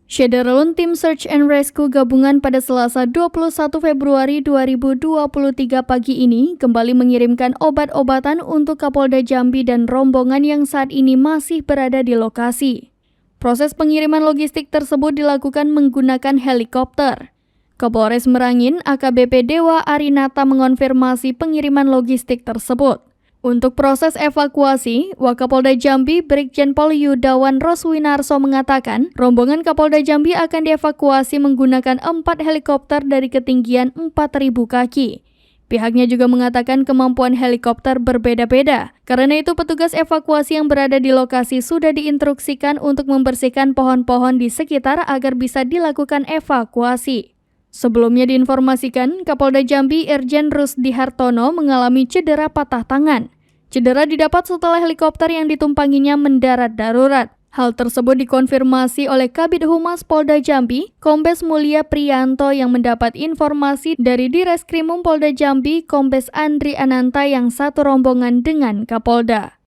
Syederalun Tim Search and Rescue gabungan pada Selasa 21 Februari 2023 pagi ini kembali mengirimkan obat-obatan untuk Kapolda Jambi dan rombongan yang saat ini masih berada di lokasi. Proses pengiriman logistik tersebut dilakukan menggunakan helikopter. Kapolres Merangin AKBP Dewa Arinata mengonfirmasi pengiriman logistik tersebut. Untuk proses evakuasi, Wakapolda Jambi Brigjen Pol Yudawan Roswinarso mengatakan rombongan Kapolda Jambi akan dievakuasi menggunakan 4 helikopter dari ketinggian 4.000 kaki. Pihaknya juga mengatakan kemampuan helikopter berbeda-beda. Karena itu petugas evakuasi yang berada di lokasi sudah diinstruksikan untuk membersihkan pohon-pohon di sekitar agar bisa dilakukan evakuasi. Sebelumnya diinformasikan, Kapolda Jambi Irjen Rusdi Hartono mengalami cedera patah tangan. Cedera didapat setelah helikopter yang ditumpanginya mendarat darurat. Hal tersebut dikonfirmasi oleh Kabid Humas Polda Jambi, Kombes Mulia Priyanto yang mendapat informasi dari Direskrimum Polda Jambi, Kombes Andri Ananta yang satu rombongan dengan Kapolda.